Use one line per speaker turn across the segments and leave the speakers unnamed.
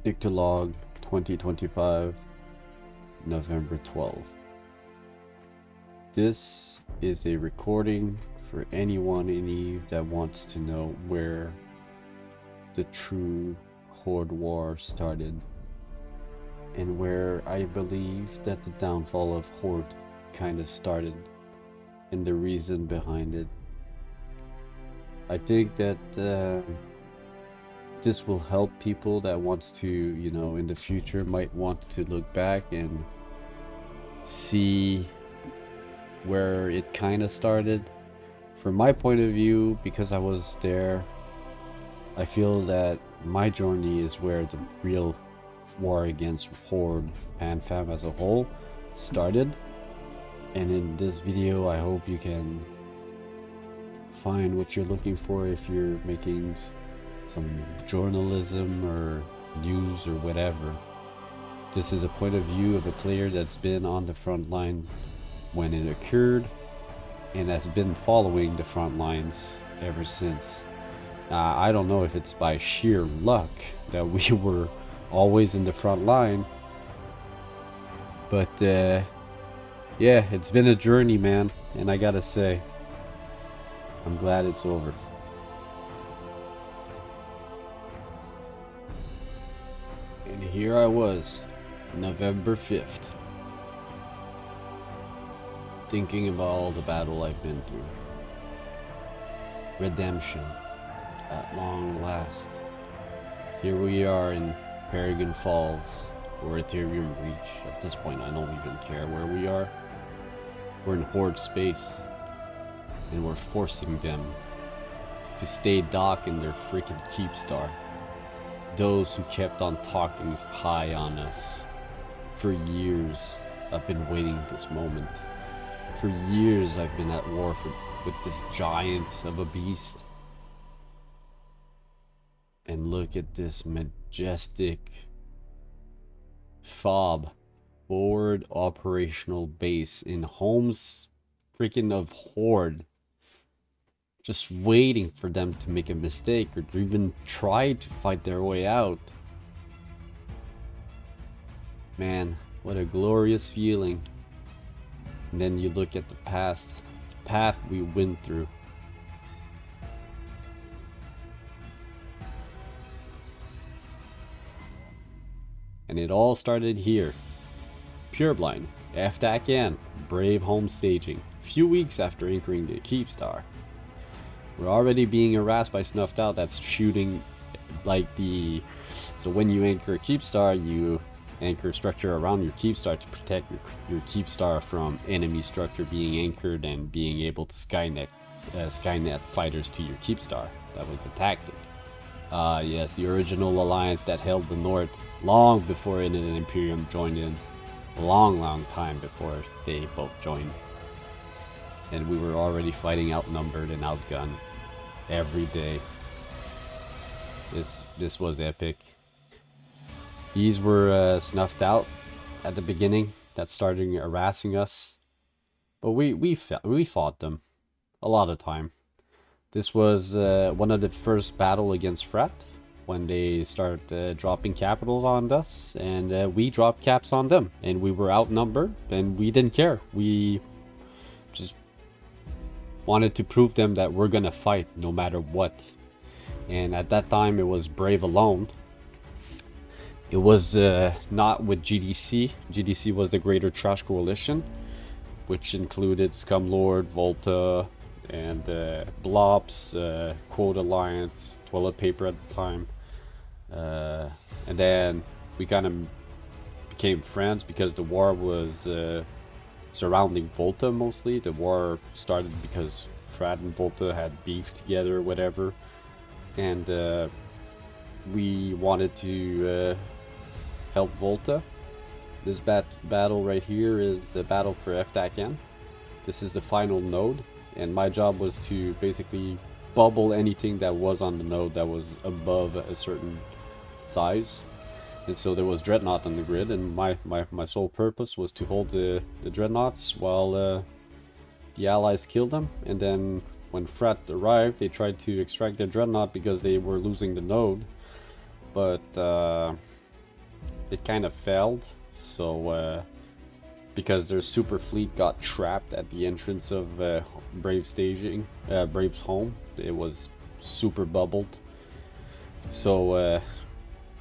Dictolog 2025, November 12th. This is a recording for anyone in Eve that wants to know where the true Horde War started, and where I believe that the downfall of Horde kind of started, and the reason behind it. I think that this will help people that wants to, in the future might want to look back and see where it kind of started. From my point of view, because I was there, I feel that my journey is where the real war against Horde and fam as a whole started. And in this video, I hope you can find what you're looking for if you're making some journalism or news or whatever. This is a point of view of a player that's been on the front line when it occurred and has been following the front lines ever since. I don't know if it's by sheer luck that we were always in the front line, but yeah, it's been a journey, man, and I gotta say, I'm glad it's over. And here I was, November 5th, thinking about all the battle I've been through. Redemption, at long last. Here we are in Paragon Falls, or Imperium Reach. At this point, I don't even care where we are. We're in Horde space, and we're forcing them to stay dock in their freaking Keepstar. Those who kept on talking high on us. For years, I've been waiting this moment. For years, I've been at war with this giant of a beast. And look at this majestic FOB, forward operational base in homes freaking of Horde. Just waiting for them to make a mistake or to even try to fight their way out. Man, what a glorious feeling. And then you look at the path we went through. And it all started here. Pureblind, FDACN, brave home staging, a few weeks after anchoring the Keepstar. We're already being harassed by Snuffed Out that's shooting like the... So when you anchor a Keepstar, you anchor structure around your Keepstar to protect your Keepstar from enemy structure being anchored and being able to Skynet fighters to your Keepstar. That was the tactic. Yes, the original alliance that held the North long before it and Imperium joined in. A long time before they both joined. And we were already fighting outnumbered and outgunned every day. This was epic. These were snuffed out at the beginning. That started harassing us, but we fought them a lot of time. This was one of the first battle against Fret when they started dropping capitals on us, and we dropped caps on them, and we were outnumbered, and we didn't care. We just wanted to prove them that we're gonna fight no matter what. And at that time, it was Brave alone. It was not with GDC. GDC was the Greater Trash Coalition, which included Scumlord, Volta, and Blops, Quote Alliance, Toilet Paper at the time. And then we kind of became friends because the war was surrounding Volta mostly. The war started because Frat and Volta had beef together or whatever. And we wanted to help Volta. This battle right here is the battle for FDACN. This is the final node, and my job was to basically bubble anything that was on the node that was above a certain size. And so there was Dreadnought on the grid, and my sole purpose was to hold the Dreadnoughts while the allies killed them. And then when Fret arrived, they tried to extract their Dreadnought because they were losing the node. But it kind of failed. So because their super fleet got trapped at the entrance of Brave staging, Brave's home. It was super bubbled. So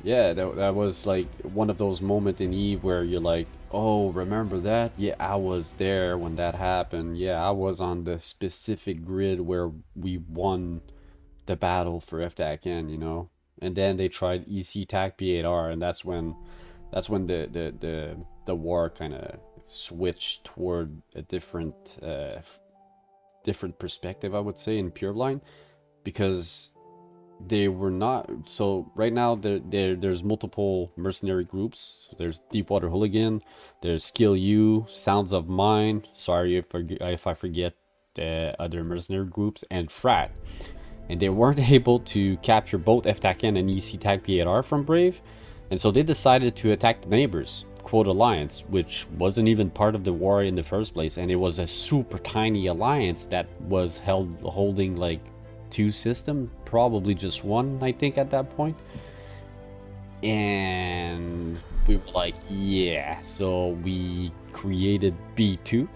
yeah, that was like one of those moments in Eve where you're like, oh, remember that? Yeah, I was there when that happened. Yeah, I was on the specific grid where we won the battle for FTACN, you know. And then they tried EC TAC P8R, and that's when the war kind of switched toward a different perspective, I would say, in Pure Line, because they were not. So right now there's multiple mercenary groups. So there's Deepwater Hooligan, there's Skill U, Sounds of Mine, sorry if I forget other mercenary groups, and Frat. And they weren't able to capture both FTACN and EC TAC P8R from Brave, and so they decided to attack the neighbors, quote alliance, which wasn't even part of the war in the first place, and it was a super tiny alliance that was holding like 2 systems, probably just 1, I think, at that point. And we were like, yeah, so we created B2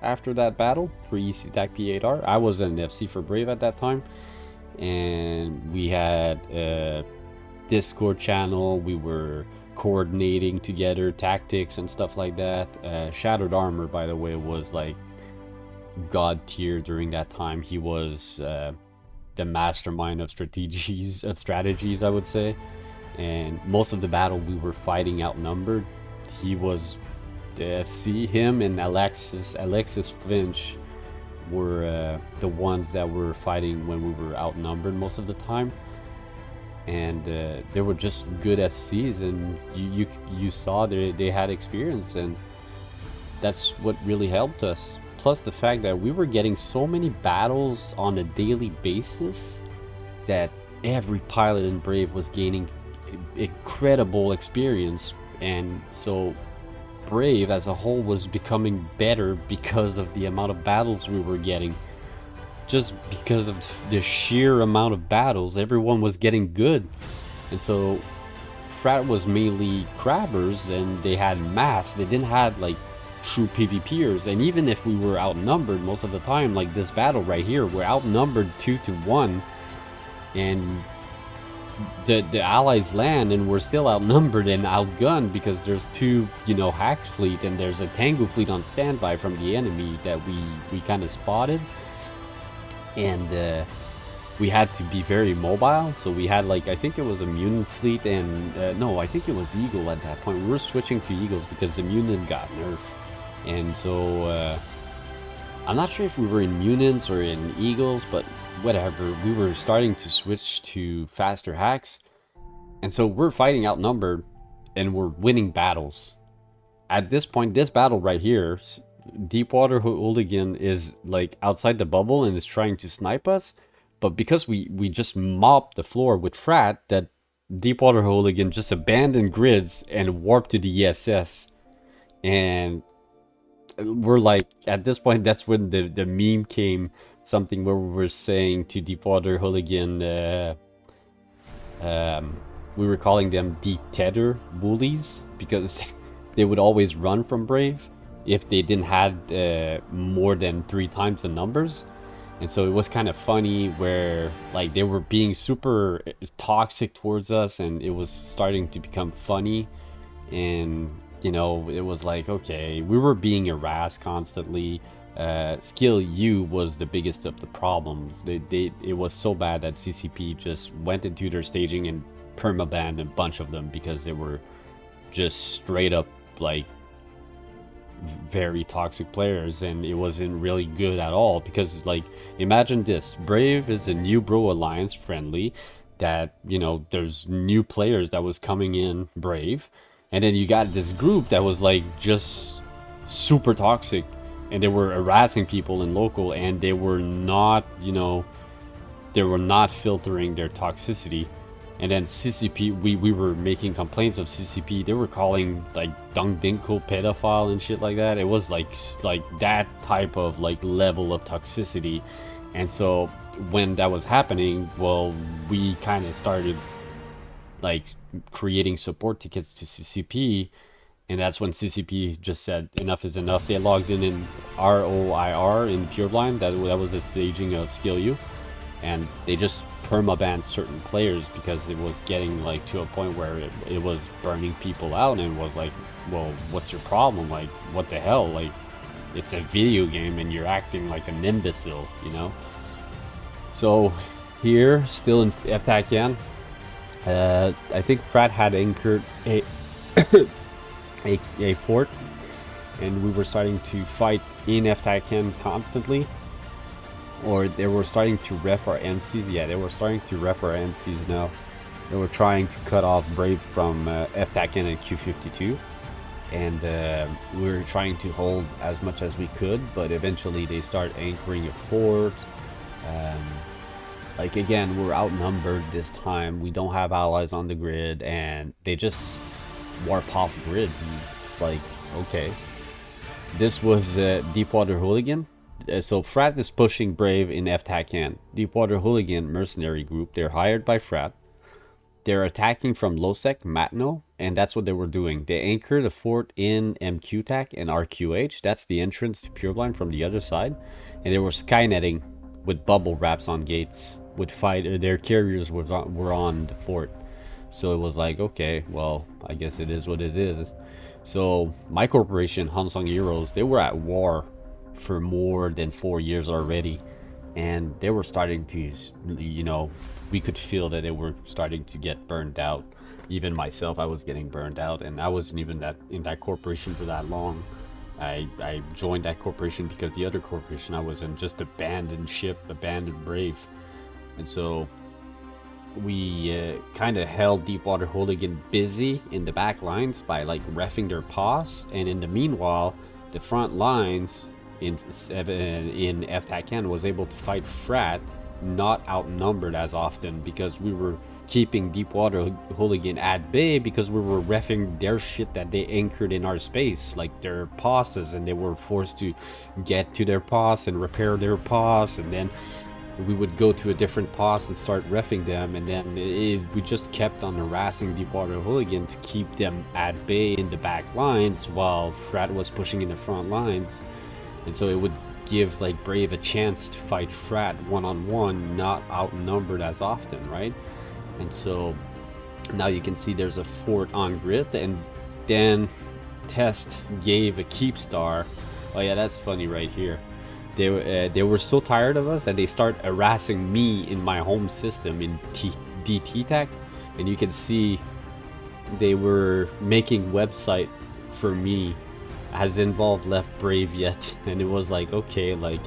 after that battle for EC TAC P8R. I was an FC for Brave at that time, and we had a Discord channel. We were coordinating together tactics and stuff like that. Shattered Armor, by the way, was like god tier during that time. He was the mastermind of strategies, I would say. And most of the battle we were fighting outnumbered. He was the FC. Him and Alexis Finch were the ones that were fighting when we were outnumbered most of the time. And they were just good FCs, and you saw they had experience, and that's what really helped us. Plus the fact that we were getting so many battles on a daily basis that every pilot in Brave was gaining incredible experience, and so Brave as a whole was becoming better because of the amount of battles we were getting. Just because of the sheer amount of battles, everyone was getting good. And so Frat was mainly crabbers, and they had mass. They didn't have like true PvPers, and even if we were outnumbered most of the time, like this battle right here, we're outnumbered 2-1, and the allies land and we're still outnumbered and outgunned because there's 2, you know, hack fleet, and there's a Tango fleet on standby from the enemy that we kind of spotted. And we had to be very mobile, so we had like, I think it was a Mutant fleet, and no, I think it was Eagle at that point. We were switching to Eagles because the Mutant got nerfed. And so I'm not sure if we were in Mutants or in Eagles, but whatever, we were starting to switch to faster hacks. And so we're fighting outnumbered and we're winning battles. At this point, this battle right here, Deepwater Hooligan is like outside the bubble and is trying to snipe us, but because we just mopped the floor with Frat, that Deepwater Hooligan just abandoned grids and warped to the ESS. And we're like, at this point, that's when the meme came, something where we were saying to Deepwater Hooligan, we were calling them deep tether bullies, because they would always run from Brave if they didn't have more than 3 times the numbers. And so it was kind of funny where like they were being super toxic towards us, and it was starting to become funny. And you know, it was like, okay, we were being harassed constantly. Skill U was the biggest of the problems. It was so bad that CCP just went into their staging and permabanned a bunch of them because they were just straight up like very toxic players, and it wasn't really good at all. Because like, imagine this, Brave is a new bro alliance friendly that, you know, there's new players that was coming in Brave, and then you got this group that was like just super toxic, and they were harassing people in local, and they were not, you know, they were not filtering their toxicity. And then CCP, we were making complaints of CCP. They were calling like Dung Dinkle pedophile and shit like that. It was like that type of like level of toxicity. And so when that was happening, well, we kind of started like creating support tickets to CCP, and that's when CCP just said enough is enough. They logged in ROIR in Pureblind. That was a staging of Skill U, and they just permabanned certain players because it was getting like to a point where it was burning people out, and it was like, well, what's your problem? Like, what the hell? Like, it's a video game and you're acting like an imbecile, you know? So here, still in FTACN, I think Frat had anchored a fort, and we were starting to fight in FTACN constantly. Or they were starting to ref our NCs. Yeah, they were starting to ref our NCs now. They were trying to cut off Brave from FTACN and Q52. And we were trying to hold as much as we could, but eventually they start anchoring a fort. Like, again, we're outnumbered this time. We don't have allies on the grid, and they just warp off grid. It's like, okay. This was Deepwater Hooligan. So Frat is pushing Brave in FTACN. Deepwater Hooligan mercenary group. They're hired by Frat. They're attacking from Losec, Matno, and that's what they were doing. They anchored a fort in MQTAC and RQH. That's the entrance to Pureblind from the other side. And they were skynetting with bubble wraps on gates. With their carriers were on the fort. So it was like, okay, well, I guess it is what it is. So my corporation, Hansong Heroes, they were at war for more than 4 years already, and they were starting to, you know, we could feel that they were starting to get burned out. Even myself, I was getting burned out, and I wasn't even in that corporation for that long. I joined that corporation because the other corporation I was in just abandoned ship, abandoned Brave. And so we kind of held Deepwater Hooligan busy in the back lines by like reffing their paws, and in the meanwhile the front lines in FTACN was able to fight Frat, not outnumbered as often, because we were keeping Deepwater Hooligan at bay because we were reffing their shit that they anchored in our space, like their pauses, and they were forced to get to their pause and repair their pause, and then we would go to a different pause and start reffing them, and then we just kept on harassing Deepwater Hooligan to keep them at bay in the back lines while Frat was pushing in the front lines. And so it would give like Brave a chance to fight Frat one-on-one, not outnumbered as often, right? And so now you can see there's a fort on grid, and then Test gave a keep star. Oh yeah, that's funny right here. They were so tired of us that they start harassing me in my home system in DTTAC, and you can see they were making website for me. Has involved left Brave yet? And it was like, okay, like,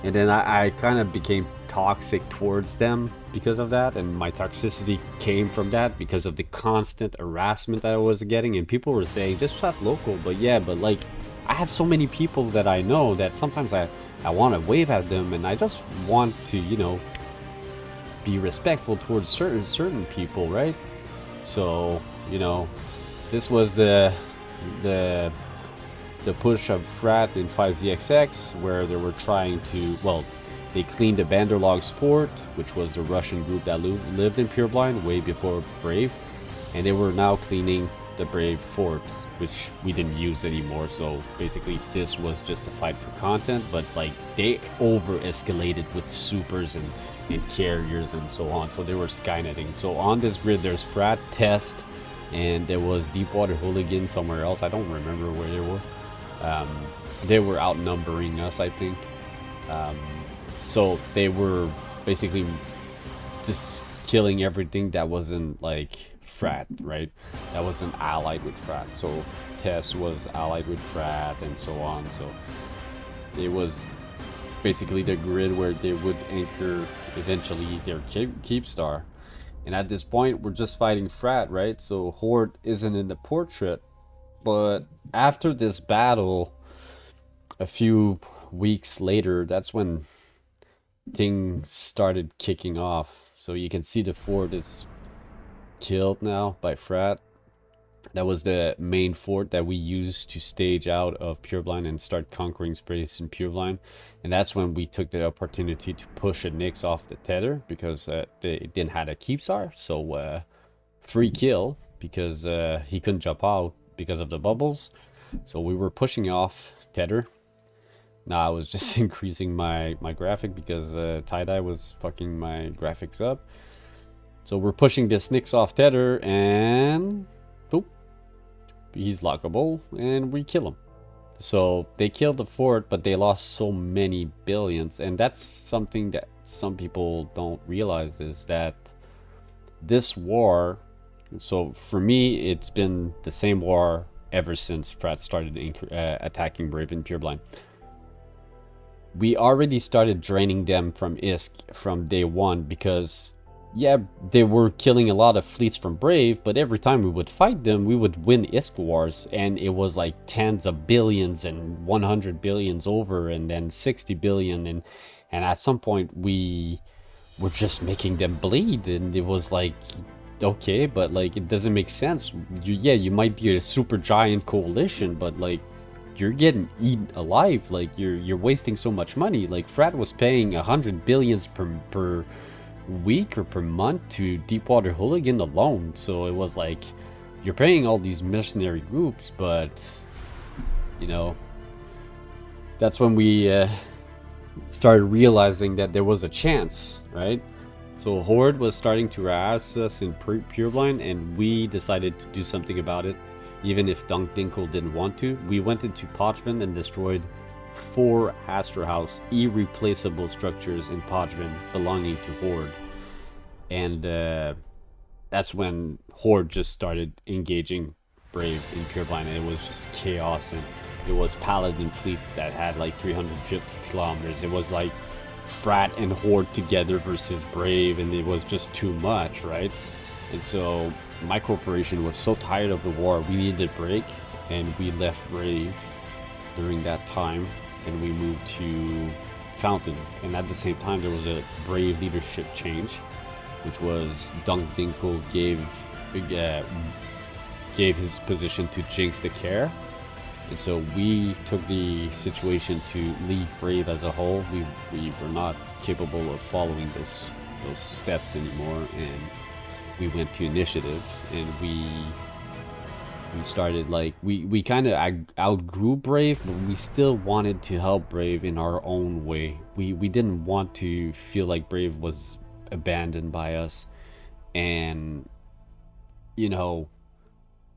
and then I kind of became toxic towards them because of that, and my toxicity came from that because of the constant harassment that I was getting, and people were saying just shut local. But yeah, but like, I have so many people that I know that sometimes I want to wave at them, and I just want to, you know, be respectful towards certain people, right? So, you know, this was the push of Frat in 5ZXX, where they were trying to, well, they cleaned the Banderlog's fort, which was a Russian group that lived in Pureblind way before Brave, and they were now cleaning the Brave fort, which we didn't use anymore. So basically this was just a fight for content, but like they over escalated with supers and carriers and so on, so they were skynetting. So on this grid there's Frat, Test, and there was Deepwater Hooligan somewhere else. I don't remember where they were. They were outnumbering us, I think. So they were basically just killing everything that wasn't like Frat, right? That wasn't allied with Frat. So Tess was allied with Frat and so on. So it was basically the grid where they would anchor eventually their keep star. And at this point we're just fighting Frat, right? So Horde isn't in the portrait. But after this battle, a few weeks later, that's when things started kicking off. So you can see the fort is killed now by Frat, That was the main fort that we used to stage out of Pureblind and start conquering space in Pureblind. And that's when we took the opportunity to push a Nyx off the tether, because they didn't have a Keepsar. So free kill, because he couldn't jump out because of the bubbles. So we were pushing off tether. Now I was just increasing my graphic because tie-dye was fucking my graphics up. So we're pushing this Nyx off tether, and boop, he's lockable, and we kill him. So they killed the fort, but they lost so many billions, and that's something that some people don't realize, is that this war, so for me, it's been the same war ever since Frat started attacking Brave and Pureblind. We already started draining them from ISK from day one, because yeah, they were killing a lot of fleets from Brave, but every time we would fight them, we would win ISK wars, and it was like tens of billions and 100 billions over, and then 60 billion, and at some point we were just making them bleed, and it was like, okay, but like, it doesn't make sense. You might be a super giant coalition, but like, you're getting eaten alive. Like, you're wasting so much money. Like, Frat was paying 100 billions per week or per month to Deepwater Hooligan alone. So it was like, you're paying all these mercenary groups, but you know, that's when we started realizing that there was a chance, right? So Horde was starting to harass us in Pureblind, and we decided to do something about it. Even if Dunk Dinkle didn't want to, we went into Podvin and destroyed 4 Astra House irreplaceable structures in Podvin belonging to Horde. And that's when Horde just started engaging Brave in Pureblind, and it was just chaos. And it was Paladin fleets that had like 350 kilometers. It was like Frat and Horde together versus Brave, and it was just too much, right? And so my corporation was so tired of the war, we needed a break, and we left Brave during that time, and we moved to Fountain. And at the same time, there was a Brave leadership change, which was Dunk Dinkle gave his position to Jinx the Care. And so we took the situation to leave Brave as a whole. We were not capable of following those steps anymore, and we went to initiative, and we started, like, we kind of outgrew Brave, but we still wanted to help Brave in our own way. We didn't want to feel like Brave was abandoned by us. And you know,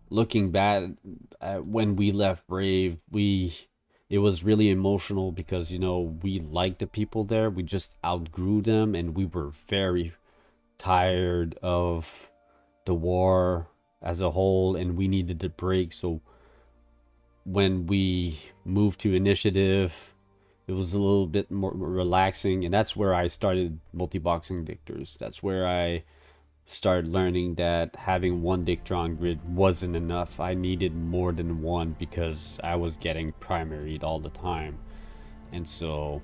looking back at when we left Brave, it was really emotional, because you know, we liked the people there, we just outgrew them, and we were very tired of the war as a whole, and we needed a break. So when we moved to initiative, it was a little bit more relaxing, and that's where I started multi-boxing Dictors. That's where I started learning that having one Dictor on grid wasn't enough. I needed more than one, because I was getting primaried all the time. And so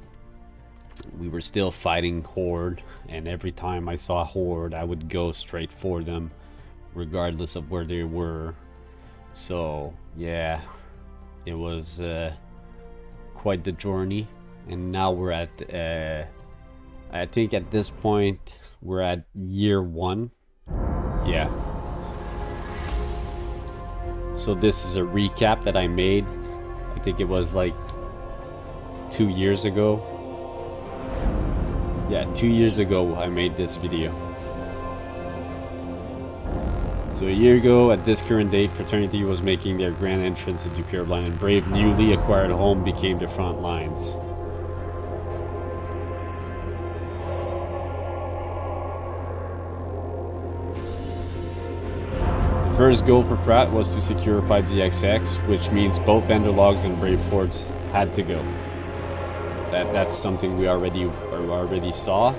we were still fighting Horde, and every time I saw Horde, I would go straight for them, regardless of where they were. So yeah, it was quite the journey. And now we're at I think at this point we're at year 1. Yeah, so this is a recap that I made. I think it was like 2 years ago. Yeah, 2 years ago I made this video. So a year ago at this current date, Fraternity was making their grand entrance into Pureblind, and Brave newly acquired home became the front lines. The first goal for Pratt was to secure 5DXX, which means both Banderlogs and Brave forts had to go. That's something we already saw.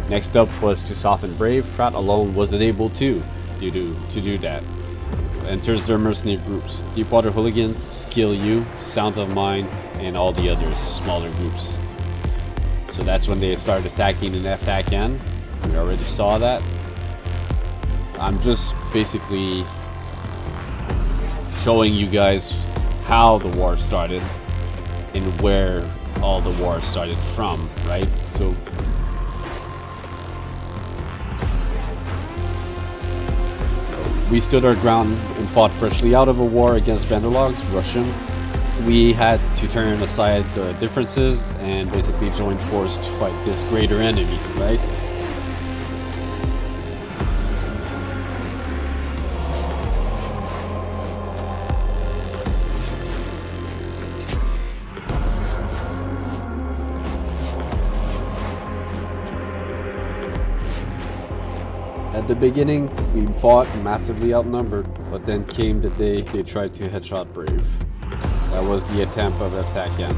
Next up was to soften Brave. Frat alone wasn't able to do that. Enters their mercenary groups: Deepwater Hooligan, Skill U, Sounds of Mine, and all the others, smaller groups. So that's when they started attacking in FTAC-N. We already saw that. I'm just basically showing you guys how the war started and where all the war started from, right? So we stood our ground and fought freshly out of a war against Banderlogs, Russian. We had to turn aside the differences and basically join force to fight this greater enemy, right? At the beginning, we fought massively outnumbered, but then came the day they tried to headshot Brave. That was the attempt of Eftakian.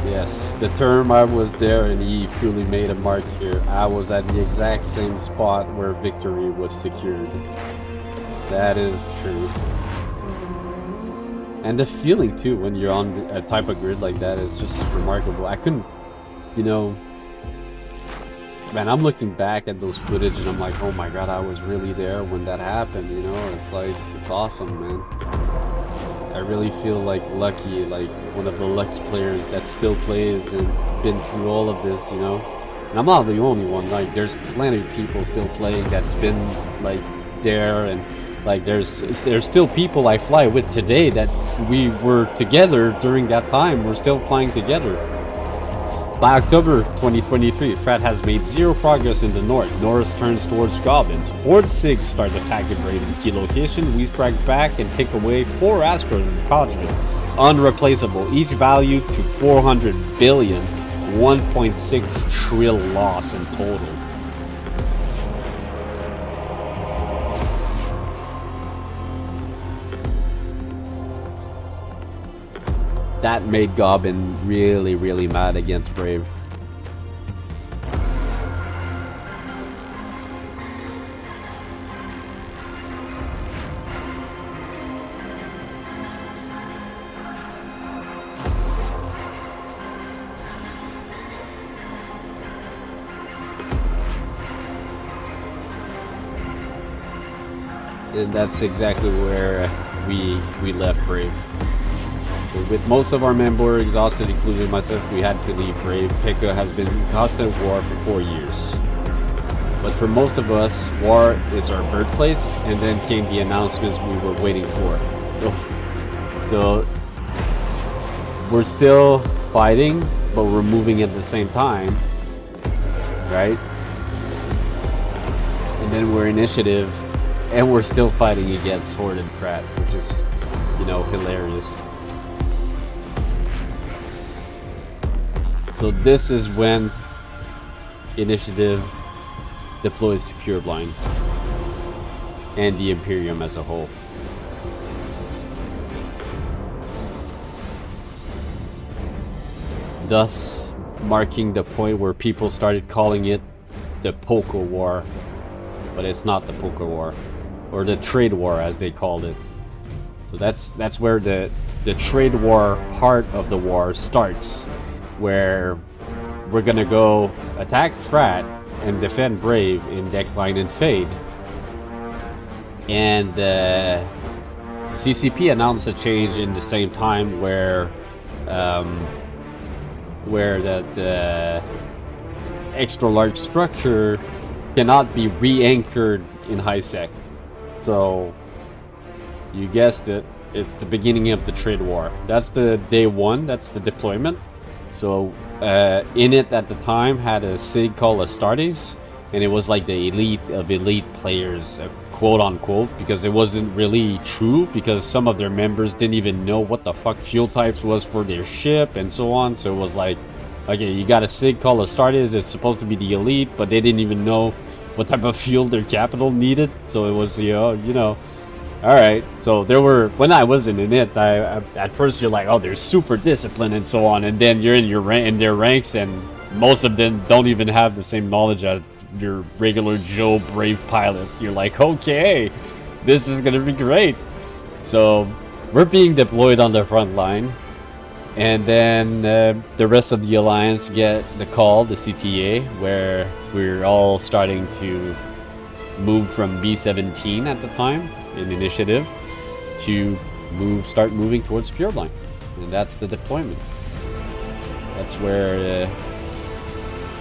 Yes, the term I was there and he truly made a mark here. I was at the exact same spot where victory was secured. That is true. And the feeling too when you're on a type of grid like that is just remarkable. I couldn't, you know, man, I'm looking back at those footage and I'm like, oh my god, I was really there when that happened, you know? It's like, it's awesome, man. I really feel like lucky, like one of the lucky players that still plays and been through all of this, you know? And I'm not the only one, like there's plenty of people still playing that's been like there, and like there's still people I fly with today that we were together during that time, we're still flying together. By October 2023, Fred has made zero progress in the north. Norris turns towards Goblins. Horde 6 start attacking Brave in key location. We strike back and take away 4 Astros in the Cadre. Unreplaceable, each valued to 400 billion, 1.6 trill loss in total. That made Goblin really, really mad against Brave. And that's exactly where we left Brave. So with most of our men were exhausted, including myself, we had to leave Brave. Pekka has been in constant war for 4 years. But for most of us, war is our birthplace, and then came the announcements we were waiting for. So we're still fighting, but we're moving at the same time, right? And then we're initiative, and we're still fighting against Horde and Pratt, which is, you know, hilarious. So this is when initiative deploys to Pureblind and the Imperium as a whole. Thus marking the point where people started calling it the Poker War, but it's not the Poker War, or the Trade War as they called it. So that's where the trade war part of the war starts, where we're gonna go attack Frat and defend Brave in Decline and Fade. And CCP announced a change in the same time where that extra large structure cannot be re-anchored in high sec. So you guessed it, it's the beginning of the trade war. That's the day one, that's the deployment. So in it at the time had a sig called Astartes, and it was like the elite of elite players, quote unquote, because it wasn't really true, because some of their members didn't even know what the fuck fuel types was for their ship and so on. So it was like, okay, you got a sig called Astartes, it's supposed to be the elite, but they didn't even know what type of fuel their capital needed. So it was, you know, all right. So there were, when I wasn't in it, I at first you're like, oh, they're super disciplined and so on, and then you're in their ranks, and most of them don't even have the same knowledge as your regular Joe Brave pilot. You're like, okay, this is gonna be great. So we're being deployed on the front line, and then the rest of the alliance get the call, the CTA, where we're all starting to move from B17 at the time in initiative to start moving towards Pureblind, and that's the deployment. That's where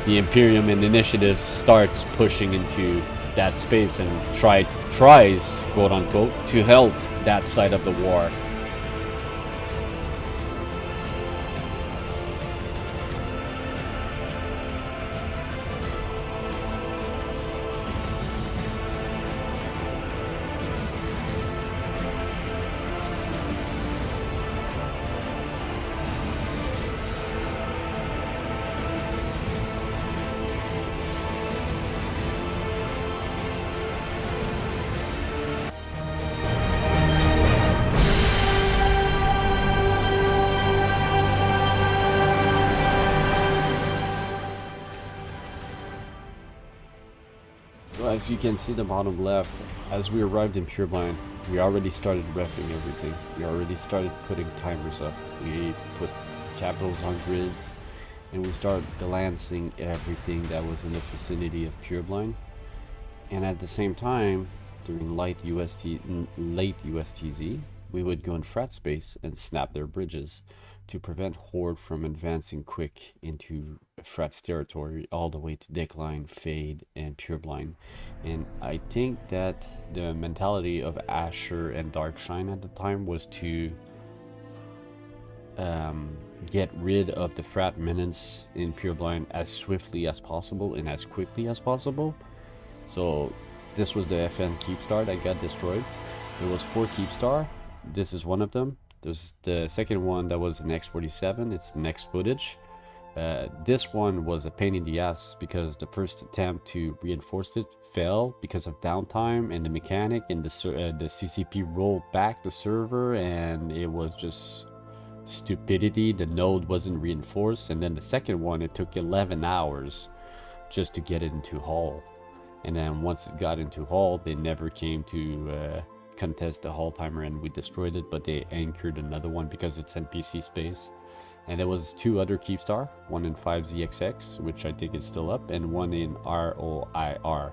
the Imperium and initiative starts pushing into that space and tries, quote unquote, to help that side of the war. As you can see the bottom left, as we arrived in Pureblind, we already started reffing everything. We already started putting timers up. We put capitals on grids, and we started delancing everything that was in the vicinity of Pureblind. And at the same time, during late USTZ, we would go in frat space and snap their bridges to prevent Horde from advancing quick into Frat's territory all the way to Decline, Fade, and Pureblind. And I think that the mentality of Asher and Darkshine at the time was to get rid of the Frat minions in Pureblind as swiftly as possible and as quickly as possible. So this was the FN Keepstar that got destroyed. There was 4 Keepstar. This is one of them. There's the second one that was an X47. It's the next footage. This one was a pain in the ass because the first attempt to reinforce it failed because of downtime and the mechanic, and the CCP rolled back the server, and it was just stupidity. The node wasn't reinforced, and then the second one, it took 11 hours just to get it into Hall. And then once it got into Hall, they never came to contest the Hall timer, and we destroyed it, but they anchored another one because it's NPC space. And there was 2 other Keepstar, one in 5ZXX, which I think is still up, and one in ROIR.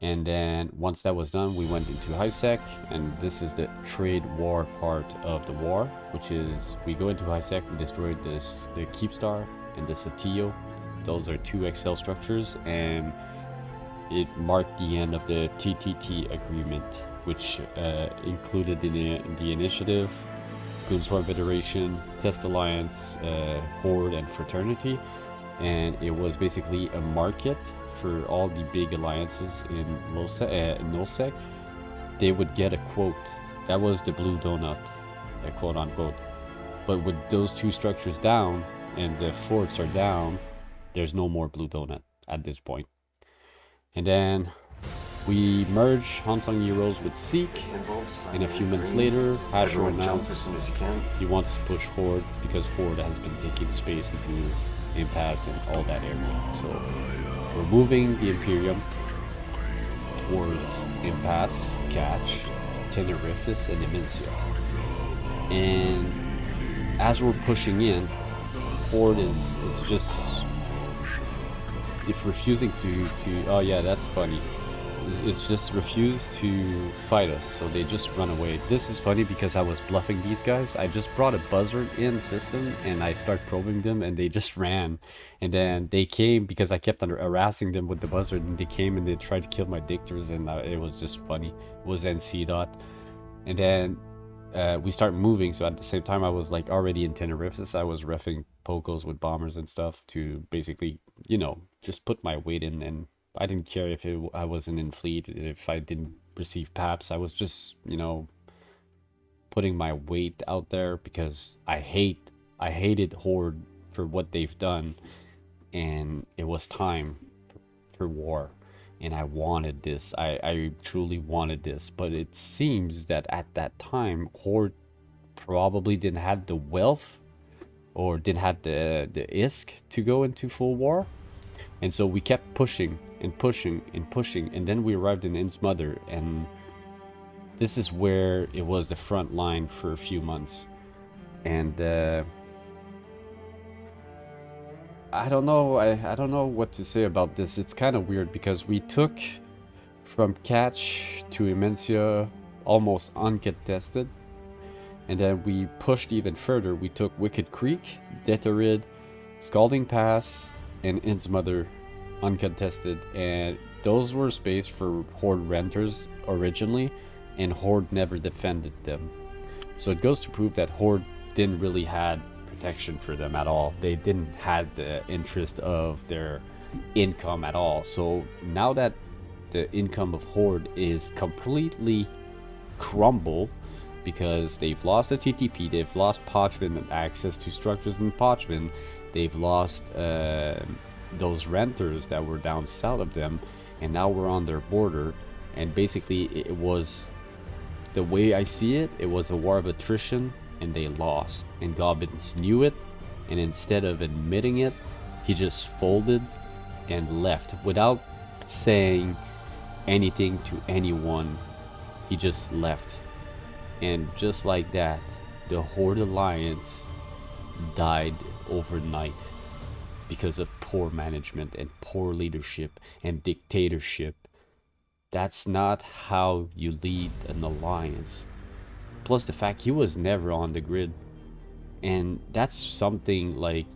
And then once that was done, we went into HiSec, and this is the trade war part of the war, which is we go into HiSec, we destroy the Keepstar and the Satillo. Those are 2 Excel structures, and it marked the end of the TTT agreement, which included in the initiative, Goonswarm Federation, Test Alliance, Horde, and Fraternity. And it was basically a market for all the big alliances in NullSec. They would get a quote. That was the blue donut, quote unquote. But with those 2 structures down and the forts are down, there's no more blue donut at this point. And then we merge Hansung Heroes with Seek, and a few minutes later, Asher announced he wants to push Horde because Horde has been taking space into Impasse and all that area. So we're moving the Imperium towards Impasse, Catch, Tenerifis, and Imensia. And as we're pushing in, Horde is just refusing to oh yeah, that's funny. It's just refused to fight us, so they just run away. This is funny because I was bluffing these guys. I just brought a buzzard in system and I start probing them, and they just ran. And then they came because I kept on harassing them with the buzzard, and they came and they tried to kill my dictors, and it was just funny. It was NC dot. And then we start moving, so at the same time I was like already in Tenerifis. I was reffing Pocos with bombers and stuff to basically, you know, just put my weight in, and I didn't care if I wasn't in fleet, if I didn't receive PAPs. I was just, you know, putting my weight out there because I hated Horde for what they've done, and it was time for war, and I wanted this. I truly wanted this, but it seems that at that time Horde probably didn't have the wealth or didn't have the ISK to go into full war. And so we kept pushing and pushing and pushing, and then we arrived in Innsmother, and this is where it was the front line for a few months. And I don't know, I don't know what to say about this. It's kind of weird because we took from Catch to Immensia, almost uncontested. And then we pushed even further. We took Wicked Creek, Deterid, Scalding Pass, and Innsmother uncontested. And those were space for Horde renters originally, and Horde never defended them. So it goes to prove that Horde didn't really had protection for them at all. They didn't had the interest of their income at all. So now that the income of Horde is completely crumble because they've lost the TTP, they've lost Pochvin and access to structures in Pochvin, they've lost those renters that were down south of them, and now we're on their border. And basically it was, the way I see it, it was a war of attrition, and they lost. And Gobbins knew it, and instead of admitting it, he just folded and left without saying anything to anyone. He just left. And just like that, the Horde Alliance died overnight because of poor management and poor leadership and dictatorship. That's not how you lead an alliance. Plus the fact he was never on the grid. And that's something like,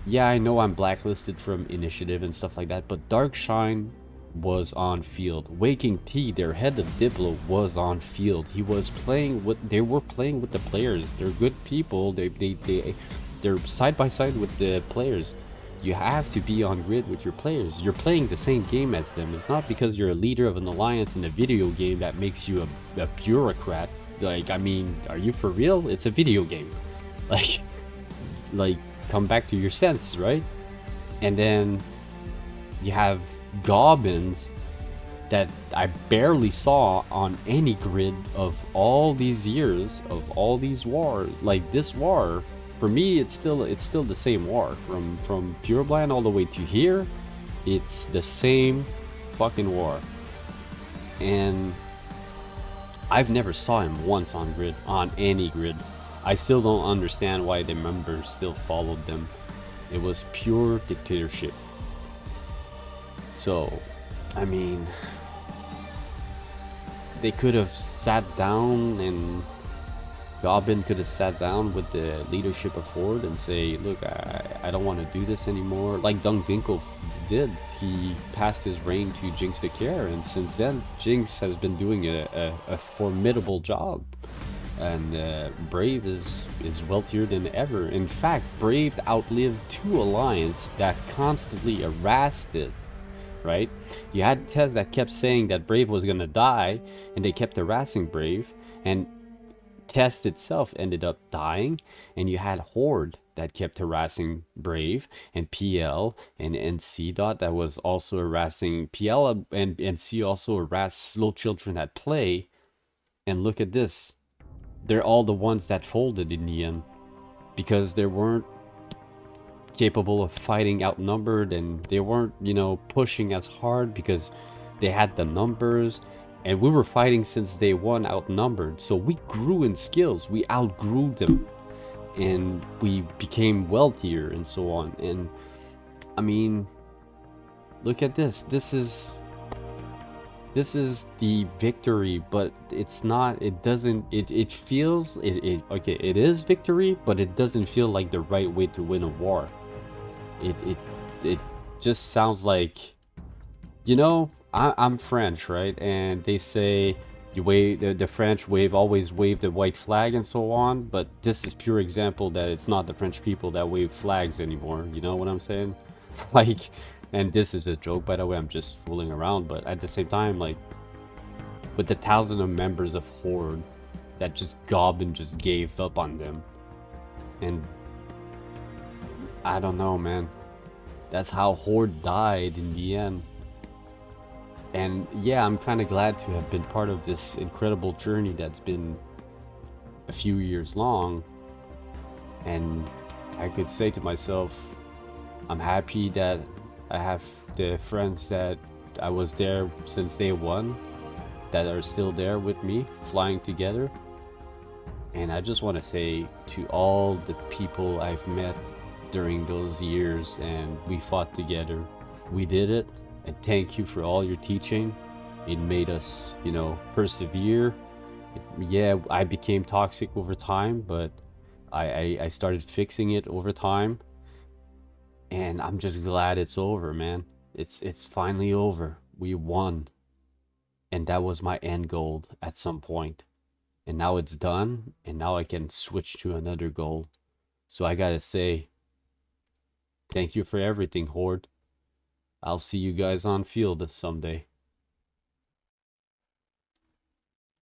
yeah, I know I'm blacklisted from initiative and stuff like that, but Darkshine was on field. Waking T, their head of Diplo, was on field. He was playing with, they were playing with the players. They're good people. They're side by side with the players. You have to be on grid with your players. You're playing the same game as them. It's not because you're a leader of an alliance in a video game that makes you a bureaucrat. Like, I mean, are you for real? It's a video game. Like, come back to your senses, right? And then you have Gobbins that I barely saw on any grid of all these years, of all these wars. Like, this war, for me, it's still the same war. From Pureblind all the way to here, it's the same fucking war. And I've never saw him once on grid, on any grid. I still don't understand why the members still followed them. It was pure dictatorship. So, I mean, they could have sat down, and Goblin could have sat down with the leadership of Horde and say, look, I don't want to do this anymore. Like Dung Dinkle did. He passed his reign to Jinx the Care, and since then, Jinx has been doing a formidable job. And Brave is wealthier than ever. In fact, Brave outlived two alliances that constantly harassed it. Right? You had Tez that kept saying that Brave was gonna die, and they kept harassing Brave, and Test itself ended up dying. And you had Horde that kept harassing Brave, and PL and NC dot that was also harassing PL, and NC also harassed slow children at play. And look at this, they're all the ones that folded in the end because they weren't capable of fighting, outnumbered, and they weren't, you know, pushing as hard because they had the numbers. And we were fighting since day one outnumbered, so we grew in skills, we outgrew them, and we became wealthier and so on. And I mean, look at this. This is the victory, but it's not, it doesn't, it feels, okay, it is victory, but it doesn't feel like the right way to win a war. It just sounds like, you know, I'm French, right? And they say you wave, the French always wave the white flag and so on, but this is pure example that it's not the French people that wave flags anymore. You know what I'm saying? Like, and this is a joke, by the way, I'm just fooling around, but at the same time, like, with the thousands of members of Horde that just Goblin just gave up on them. And I don't know, man. That's how Horde died in the end. And yeah, I'm kind of glad to have been part of this incredible journey that's been a few years long. And I could say to myself, I'm happy that I have the friends that I was there since day one that are still there with me, flying together. And I just want to say to all the people I've met during those years and we fought together, we did it. And thank you for all your teaching. It made us, you know, persevere. Yeah, I became toxic over time, but I started fixing it over time, and I'm just glad it's over, man. It's finally over. We won, and that was my end goal at some point. And now it's done, and now I can switch to another goal. So I gotta say, thank you for everything, Horde. I'll see you guys on field someday.